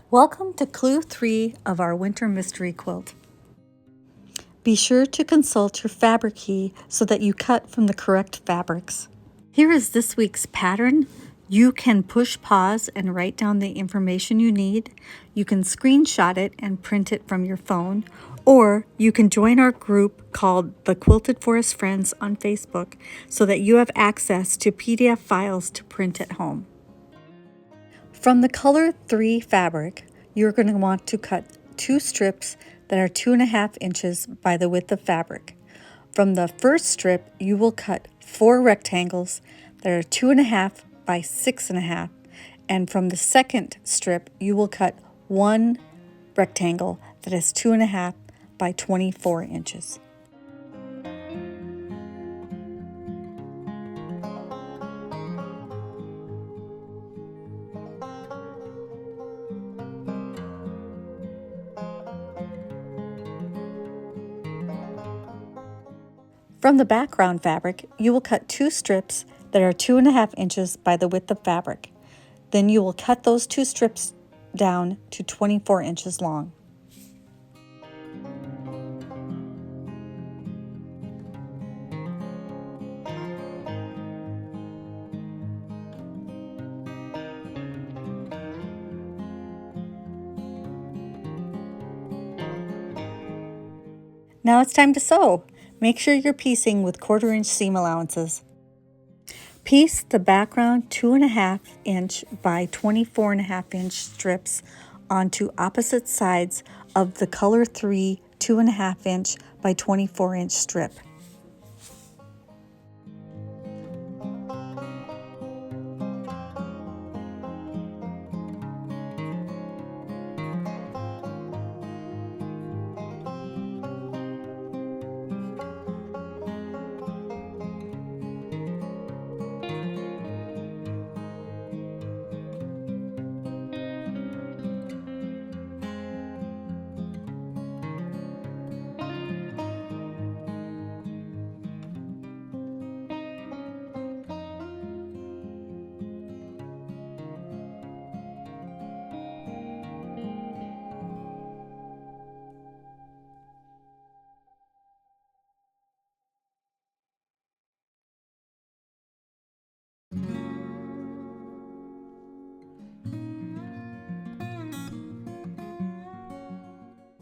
Welcome to Clue 3 of our Winter Mystery Quilt. Be sure to consult your fabric key so that you cut from the correct fabrics. Here is this week's pattern. You can push pause and write down the information you need. You can screenshot it and print it from your phone, or you can join our group called the Quilted Forest Friends on Facebook so that you have access to PDF files to print at home. From the color 3 fabric, you're going to want to cut 2 strips that are 2.5 inches by the width of fabric. From the first strip, you will cut 4 rectangles that are 2.5 by 6.5, and from the second strip, you will cut 1 rectangle that is 2.5 by 24 inches. From the background fabric, you will cut 2 strips that are 2.5 inches by the width of fabric. Then you will cut those 2 strips down to 24 inches long. Now it's time to sew. Make sure you're piecing with 1/4 inch seam allowances. Piece the background 2.5 inch by 24.5 inch strips onto opposite sides of the color 3 2.5 inch by 24 inch strip.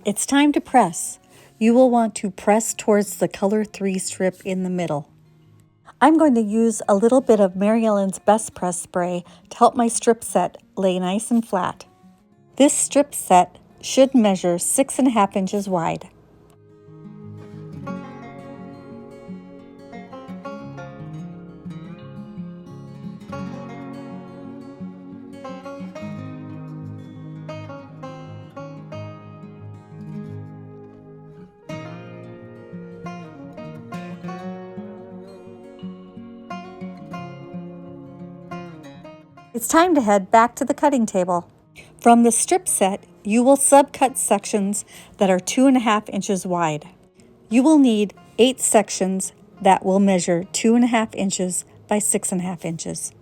It's time to press. You will want to press towards the color 3 strip in the middle. I'm going to use a little bit of Mary Ellen's Best Press spray to help my strip set lay nice and flat. This strip set should measure 6.5 inches wide. It's time to head back to the cutting table. From the strip set, you will subcut sections that are 2.5 inches wide. You will need 8 sections that will measure 2.5 inches by 6.5 inches.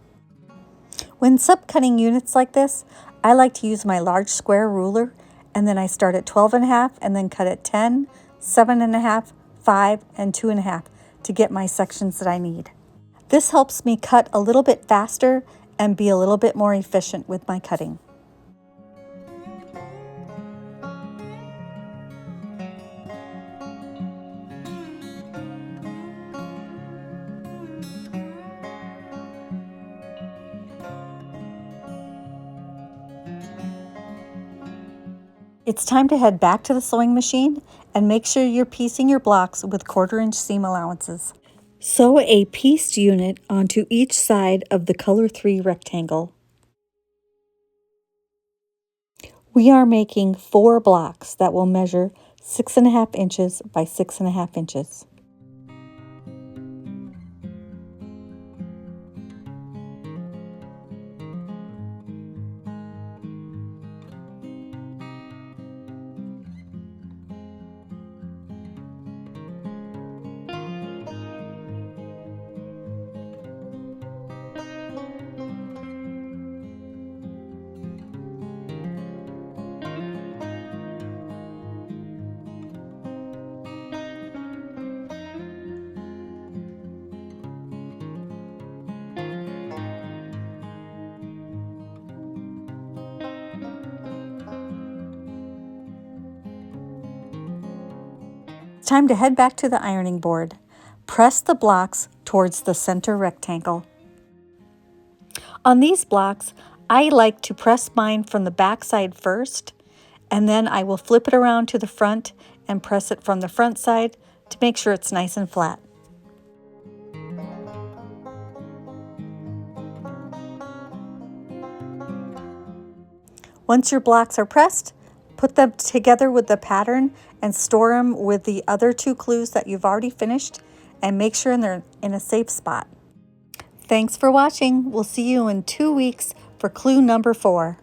When subcutting units like this, I like to use my large square ruler, and then I start at 12.5 and then cut at 10, 7.5, 5, and 2.5 to get my sections that I need. This helps me cut a little bit faster and be a little bit more efficient with my cutting. It's time to head back to the sewing machine and make sure you're piecing your blocks with 1/4 inch seam allowances. Sew a pieced unit onto each side of the color 3 rectangle. We are making 4 blocks that will measure 6.5 inches by 6.5 inches. time to head back to the ironing board. Press the blocks towards the center rectangle. On these blocks, I like to press mine from the back side first, and then I will flip it around to the front and press it from the front side to make sure it's nice and flat. Once your blocks are pressed, put them together with the pattern and store them with the other 2 clues that you've already finished, and make sure they're in a safe spot. Thanks for watching. We'll see you in 2 weeks for clue number 4.